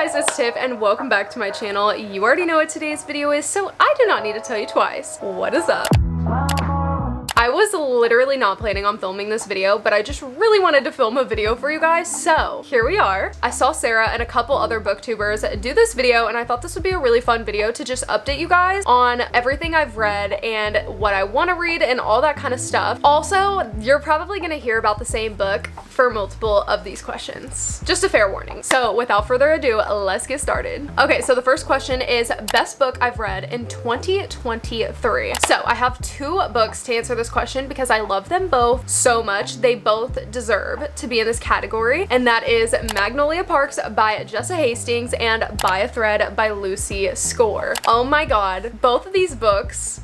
guys, it's Tiff and welcome back to my channel. You already know what today's video is, so I do not need to tell you twice. What is up? I was literally not planning on filming this video, but I just really wanted to film a video for you guys, so here we are. I saw Sarah and a couple other booktubers do this video, and I thought this would be a really fun video to just update you guys on everything I've read and what I want to read and all that kind of stuff. Also, you're probably going to hear about the same book for multiple of these questions. Just a fair warning. So without further ado, let's get started. Okay, so the first question is best book I've read in 2023. So I have two books to answer this question because I love them both so much. They both deserve to be in this category, and that is Magnolia Parks by Jessa Hastings and By a Thread by Lucy Score. Oh my god, both of these books,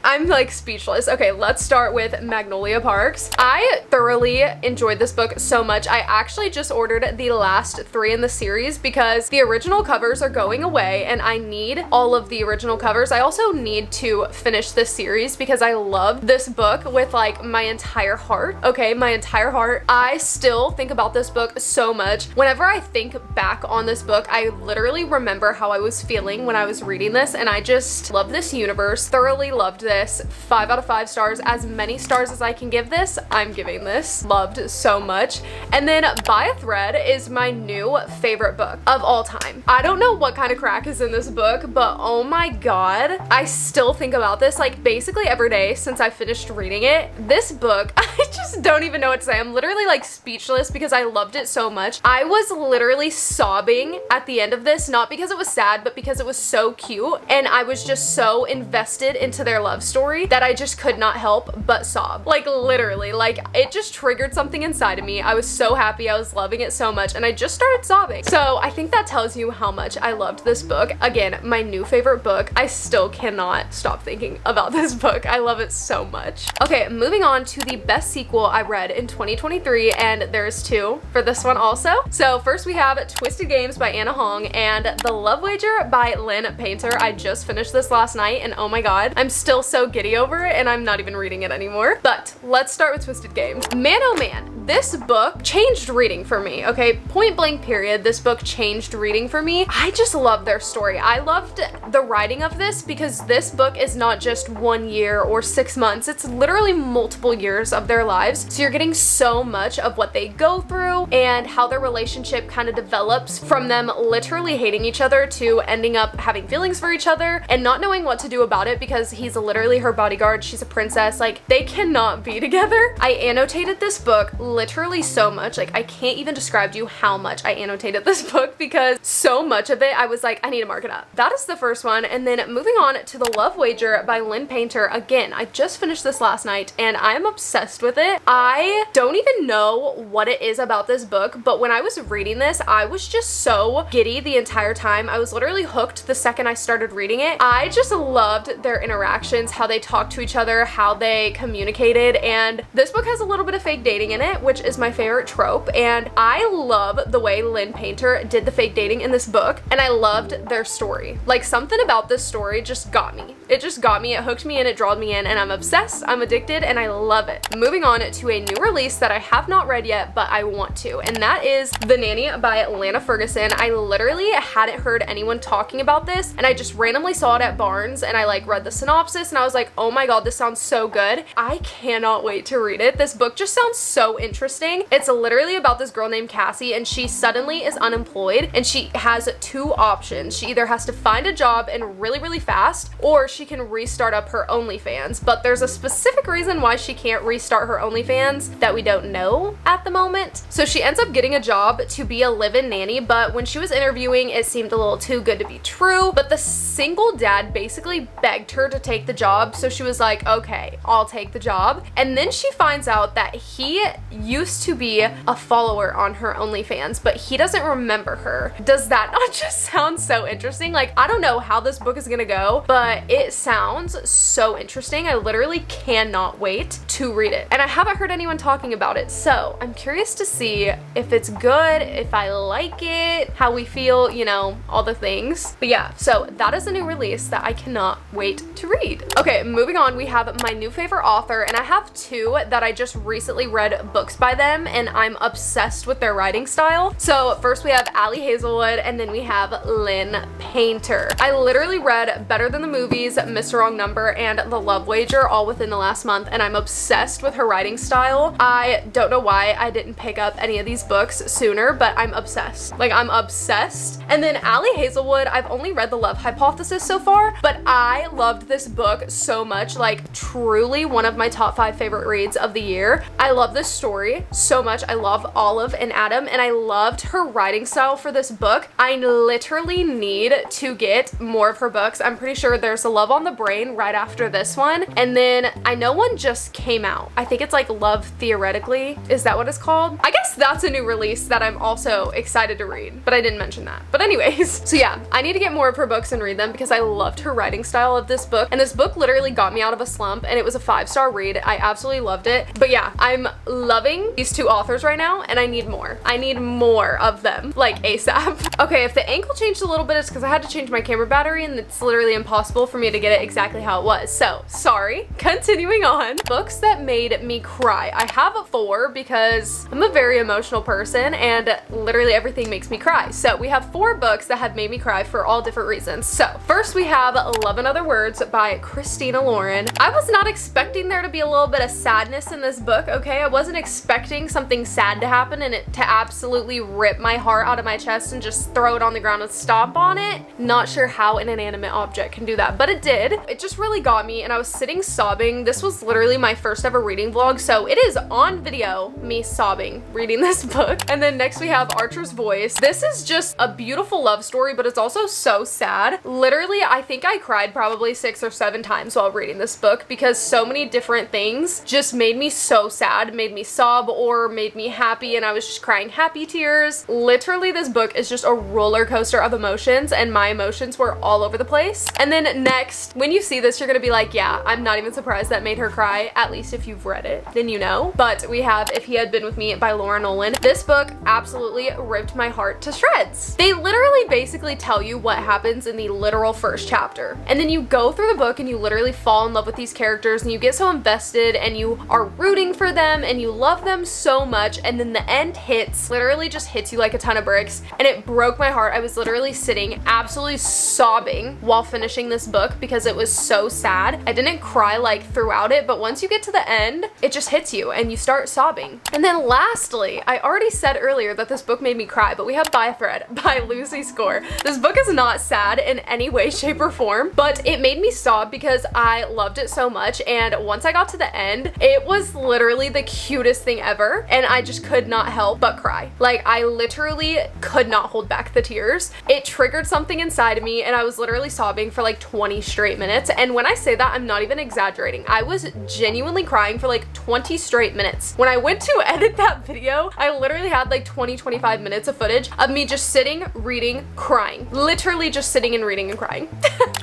I'm like speechless. Okay, let's start with Magnolia Parks. I thoroughly enjoyed this book so much. I actually just ordered the last three in the series because the original covers are going away and I need all of the original covers. I also need to finish this series because I love this book with like my entire heart. Okay, my entire heart. I still think about this book so much. Whenever I think back on this book, I literally remember how I was feeling when I was reading this, and I just love this universe. Thoroughly loved this. 5 out of 5 stars. As many stars as I can give this, I'm giving this. Loved so much. And then By a Thread is my new favorite book of all time. I don't know what kind of crack is in this book, but oh my god, I still think about this like basically every day since I finished reading it. This book, I just don't even know what to say. I'm literally like speechless because I loved it so much. I was literally sobbing at the end of this, not because it was sad, but because it was so cute and I was just so invested into their love story that I just could not help but sob. Like literally, like it just triggered something inside of me. I was so happy, I was loving it so much, and I just started sobbing. So I think that tells you how much I loved this book. Again, my new favorite book. I still cannot stop thinking about this book. I love it so much. Okay, moving on to the best sequel I read in 2023, and there's two for this one also. So first we have Twisted Games by Anna Hong and The Love Wager by Lynn Painter. I just finished this last night and oh my god, I'm still so giddy over it and I'm not even reading it anymore. But let's start with Twisted Games. Man oh man, this book changed reading for me. Okay, point blank period, this book changed reading for me. I just love their story. I loved the writing of this because this book is not just 1 year or 6 months, it's literally multiple years of their lives. So you're getting so much of what they go through and how their relationship kind of develops from them literally hating each other to ending up having feelings for each other and not knowing what to do about it because he's literally her bodyguard, she's a princess, like they cannot be together. I annotated this book literally so much, like I can't even describe to you how much I annotated this book because so much of it I was like, I need to mark it up. That is the first one. And then moving on to The Love Wager by Lynn Painter. Again, I just finished this last night and I'm obsessed with it. I don't even know what it is about this book, but when I was reading this, I was just so giddy the entire time. I was literally hooked the second I started reading it. I just loved their interactions, how they talked to each other, how they communicated, and this book has a little bit of fake dating in it, which is my favorite trope, and I love the way Lynn Painter did the fake dating in this book, and I loved their story. Like something about this story just got me. It just got me, it hooked me in, it drawed me in, and I'm obsessed, I'm addicted, and I love it. Moving on to a new release that I have not read yet, but I want to, and that is The Nanny by Lana Ferguson. I literally hadn't heard anyone talking about this, and I just randomly saw it at Barnes, and I like read the synopsis, and I was like, oh my god, this sounds so good. I cannot wait to read it. This book just sounds so interesting. It's literally about this girl named Cassie, and she suddenly is unemployed, and she has two options. She either has to find a job and really fast, or she can restart up her OnlyFans, but there's a specific reason why she can't restart her OnlyFans that we don't know at the moment. So she ends up getting a job to be a live-in nanny, but when she was interviewing, it seemed a little too good to be true, but the single dad basically begged her to take the job, so she was like, okay, I'll take the job. And then she finds out that he used to be a follower on her OnlyFans, but he doesn't remember her. Does that not just sound so interesting? Like, I don't know how this book is gonna go, but it sounds so interesting. I literally cannot wait to read it. And I haven't heard anyone talking about it, so I'm curious to see if it's good, if I like it, how we feel, you know, all the things. But yeah, so that is a new release that I cannot wait to read. Okay, moving on, we have my new favorite author, and I have two that I just recently read books by them, and I'm obsessed with their writing style. So first we have Ali Hazelwood, and then we have Lynn Painter. I literally read Better Than the Movies, Mr. Wrong Number, and The Love Wager all within the last month, and I'm obsessed with her writing style. I don't know why I didn't pick up any of these books sooner, but I'm obsessed. Like, I'm obsessed. And then Ali Hazelwood, I've only read The Love Hypothesis so far, but I loved this book so much. Like, truly one of my top 5 favorite reads of the year. I love this story so much. I love Olive and Adam, and I loved her writing style for this book. I literally need to get more of her books. I'm pretty sure there's A Love on the Brain right after this one, and then I know one just came out. I think it's like Love Theoretically. Is that what it's called? I guess that's a new release that I'm also excited to read, but I didn't mention that. But anyways, so yeah, I need to get more of her books and read them because I loved her writing style of this book, and this book literally got me out of a slump, and it was a 5-star read. I absolutely loved it. But yeah, I'm loving these two authors right now, and I need more. I need more of them, like ASAP. Okay, if the angle changed a little bit, it's because I had to change my camera battery, and it's literally impossible for me to get it exactly how it was. So sorry. Continuing on, books that made me cry. I have 4 because I'm a very emotional person, and literally everything makes me cry. So we have 4 books that have made me cry for all different reasons. So first we have Love in Other Words by Christina Lauren. I was not expecting there to be a little bit of sadness in this book, okay? I wasn't expecting something sad to happen and it to absolutely rip my heart out of my chest and just throw it on the ground and stomp on it. Not sure how an inanimate object can do that, but it did. It just really got me, and I was sitting sobbing. This was literally my first ever reading vlog, so it is on video, me sobbing reading this book. And then next we have Archer's Voice. This is just a beautiful love story, but it's also so sad. Literally, I think I cried probably 6 or 7 times while reading this book because so many different things just made me so sad, made me sob or made me happy, and I was just crying happy tears. Literally, this book is just a roller coaster of emotions, and my emotions were all over the place. And then next, when you see this, you're gonna be like, yeah, I'm not even surprised that made her cry. At least if you've read it, then you know. But we have If He Had Been With Me by Laura Nolan. This book absolutely ripped my heart to shreds. They literally basically tell you what happens in the literal first chapter, and then you go through the book and you literally fall in love with these characters, and you get so invested and you are rooting for them and you love them so much, and then the end hits, literally just hits you like a ton of bricks, and it broke my heart. I was literally sitting absolutely sobbing while finishing this book because it was so sad. I didn't cry like throughout it, but once you get to the end, it just hits you and you start sobbing. And then lastly, I already said earlier that this book made me cry, but we have By a Thread by Lucy Score. This book is not sad in any way, shape, or form, but it made me sob because I loved it so much, and once I got to the end, it was literally the cutest thing ever, and I just could not help but cry. Like, I literally could not hold back the tears. It triggered something inside of me, and I was literally sobbing for like 20 straight minutes, and when I say that, I'm not even exaggerating. I was genuinely crying for like 20 straight minutes. When I went to edit that video, I literally had like 20-25 minutes of footage of me just sitting, reading, crying. Literally just sitting and reading and crying.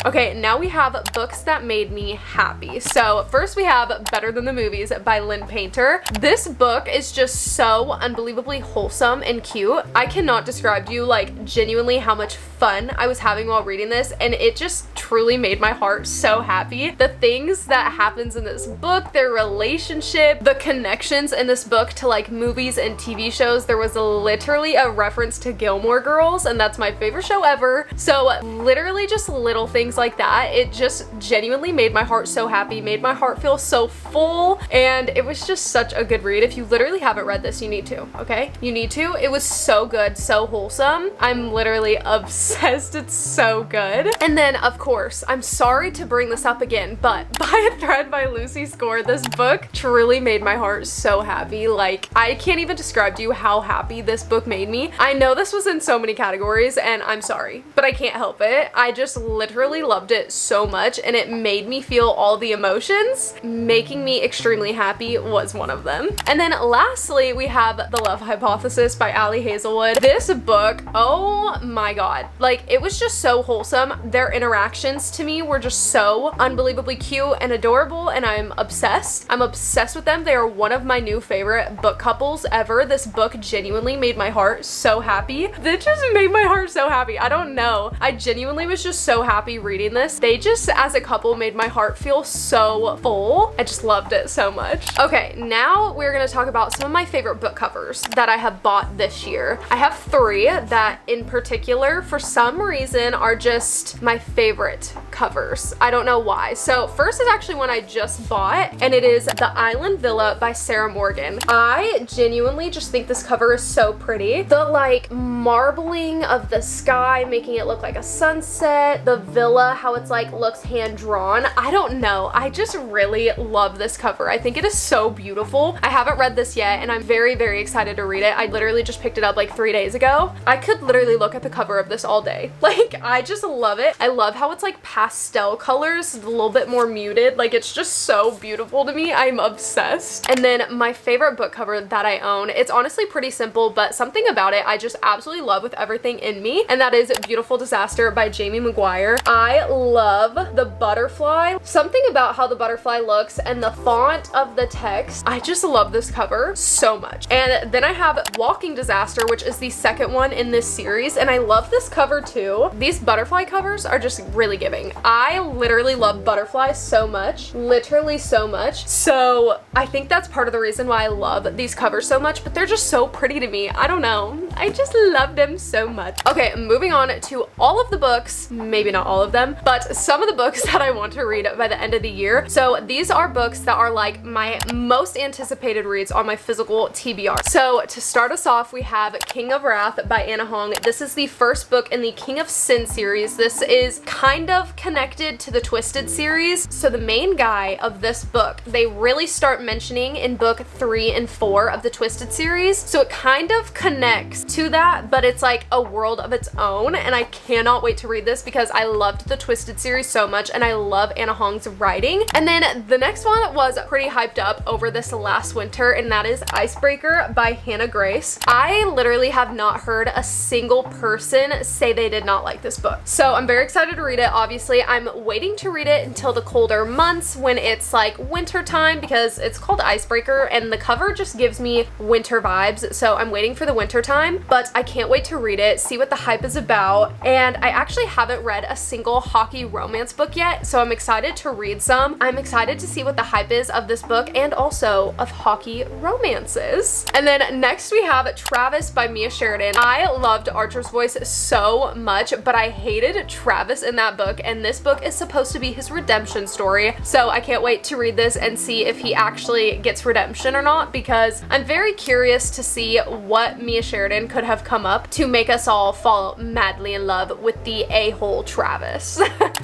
Okay, now we have books that made me happy. So first we have Better Than the Movies by Lynn Painter. This book is just so unbelievably wholesome and cute. I cannot describe to you like genuinely how much fun I was having while reading this, and it just truly made my heart so happy. The things that happens in this book, their relationship, the connections in this book to like movies and TV shows. There was literally a reference to Gilmore Girls, and that's my favorite show ever. So literally just little things like that. It just genuinely made my heart so happy, made my heart feel so full, and it was just such a good read. If you literally haven't read this, you need to, okay? You need to. It was so good, so wholesome. I'm literally obsessed. It's so good. And then, of course, I'm sorry to bring this up again, but By a Thread by Lucy Score, this book truly made my heart so happy. Like, I can't even describe to you how happy this book made me. I know this was in so many categories, and I'm sorry, but I can't help it. I just literally loved it so much, and it made me feel all the emotions. Making me extremely happy was one of them. And then lastly, we have The Love Hypothesis by Ali Hazelwood. This book, oh my god, like, it was just so wholesome. Their interactions to me were just so unbelievably cute and adorable, and I'm obsessed. I'm obsessed with them. They are one of my new favorite book couples ever. This book genuinely made my heart so happy. It just made my heart so happy. I don't know. I genuinely was just so happy reading this. They just, as a couple, made my heart feel so full. I just loved it so much. Okay, now we're gonna talk about some of my favorite book covers that I have bought this year. I have 3 that in particular, for some reason, are just my favorite covers. I don't know why. So first is actually one I just bought, and it is The Island Villa by Sarah Morgan. I genuinely just think this cover is so pretty. The like marbling of the sky, making it look like a sunset, the villa, how it's like looks hand drawn. I don't know. I just really love this cover. I think it is so beautiful. I haven't read this yet, and I'm very, very excited to read it. I literally just picked it up like 3 days ago. I could literally look at the cover of this all day. Like, I just love it. I love how it's like pastel colors, a little bit more muted. Like, it's just so beautiful to me. I'm obsessed. And then my favorite book cover that I own, it's honestly pretty simple, but something about it I just absolutely love with everything in me, and that is Beautiful Disaster by Jamie McGuire. I love the butterfly. Something about how the butterfly looks and the font of the text. I just love this cover so much. And then I have Walking Disaster, which is the second one in this series, and I love this cover too. These butterfly covers are just really giving. I literally love butterflies so much, literally so much. So I think that's part of the reason why I love these covers so much, but they're just so pretty to me. I don't know. I just love them so much. Okay, moving on to all of the books, maybe not all of them, but some of the books that I want to read by the end of the year. So these are books that are like my most anticipated reads on my physical TBR. So to start us off, we have King of Wrath by Anna Hong. This is the first book in the King of Sin series. This is kind of connected to the Twisted series. So the main guy of this book, they really start mentioning in book 3 and 4 of the Twisted series. So it kind of connects to that, but it's like a world of its own, and I cannot wait to read this because I loved the Twisted series so much, and I love Anna Hong's writing. And then the next one was pretty hyped up over this last winter, and that is Icebreaker by Hannah Grace. I literally have not heard a single person say they did not like this book. So I'm very excited to read it. Obviously, I'm waiting to read it until the colder months when it's like winter time, because it's called Icebreaker and the cover just gives me winter vibes. So I'm waiting for the winter time, but I can't wait to read it, see what the hype is about. And I actually haven't read a single hockey romance book yet, so I'm excited to read some. I'm excited to see what the hype is of this book and also of hockey romances. And then next we have Travis by Mia Sheridan. I loved Archer's Voice so much, but I hated Travis in that book, and this book is supposed to be his redemption story. So I can't wait to read this and see if he actually gets redemption or not, because I'm very curious to see what Mia Sheridan could have come up to make us all fall madly in love with the a-hole Travis.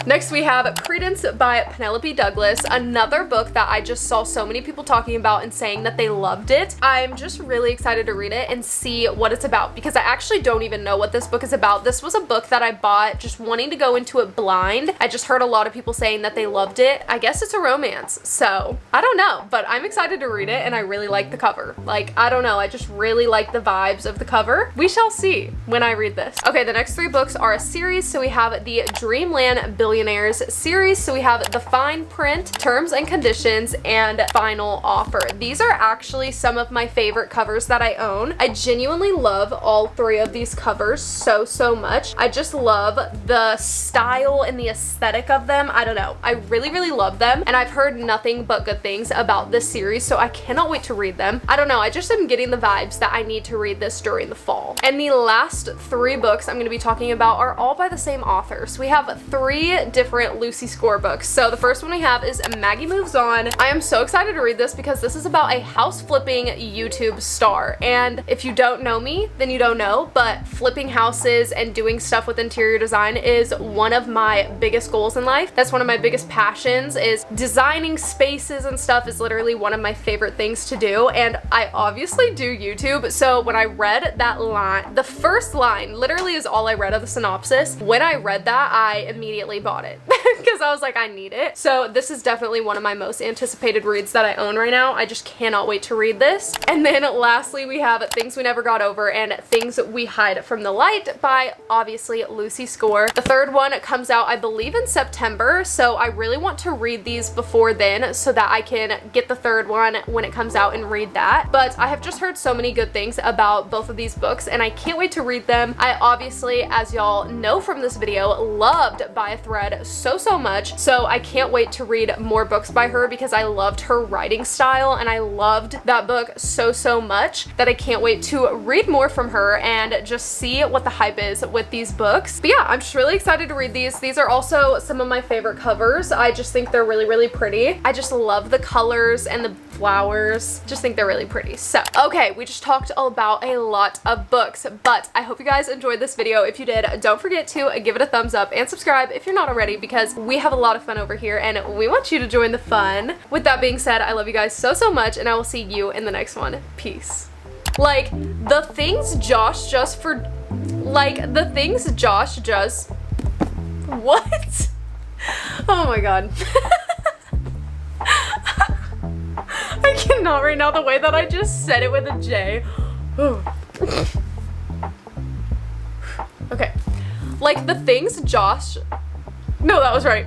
Next we have Credence by Penelope Douglas, another book that I just saw so many people talking about and saying that they loved it. I'm just really excited to read it and see what it's about, because I actually don't even know what this book is about. This was a book that I bought just wanting to go into it blind. I just heard a lot of people saying that they loved it. I guess it's a romance, so I don't know, but I'm excited to read it, and I really like the cover. Like, I don't know, I just really like the vibes of the cover. We shall see when I read this. Okay, the next 3 books are a series. So we have the Dreamland Billionaires series. So we have The Fine Print, Terms and Conditions, and Final Offer. These are actually some of my favorite covers that I own. I genuinely love all 3 of these covers so much. I just love the style and the aesthetic of them. I don't know. I really love them, and I've heard nothing but good things about this series, so I cannot wait to read them. I don't know. I just am getting the vibes that I need to read this during the fall. And the last 3 books I'm going to be talking about are all by the same author. So we have 3 different Lucy Score books. So the first one we have is Maggie Moves On. I am so excited to read this because this is about a house flipping YouTube star. And if you don't know me, then you don't know, but flipping houses and doing stuff with interior design is one of my biggest goals in life. That's one of my biggest passions, is designing spaces and stuff is literally one of my favorite things to do. And I obviously do YouTube. So when I read that line, the first line literally is all I read of the synopsis. When I read that, I immediately bought it. because I was like, I need it. So this is definitely one of my most anticipated reads that I own right now. I just cannot wait to read this. And then lastly, we have Things We Never Got Over and Things We Hide from the Light by, obviously, Lucy Score. The third one comes out, I believe, in September, so I really want to read these before then so that I can get the third one when it comes out and read that. But I have just heard so many good things about both of these books and I can't wait to read them. I obviously, as y'all know from this video, loved By a Thread so much, so I can't wait to read more books by her because I loved her writing style and I loved that book so much that I can't wait to read more from her and just see what the hype is with these books. But yeah, I'm just really excited to read these. These are also some of my favorite covers. I just think they're really pretty. I just love the colors and the flowers. Just think they're really pretty. So, okay, we just talked about a lot of books, but I hope you guys enjoyed this video. If you did, don't forget to give it a thumbs up and subscribe if you're not already because we have a lot of fun over here and we want you to join the fun. With that being said, I love you guys so much and I will see you in the next one. Peace. Like, the things Josh does for, like, the things Josh does, what? Oh my god. I cannot right now, the way that I just said it with a J. Okay. Like, the things Josh, no, that was right.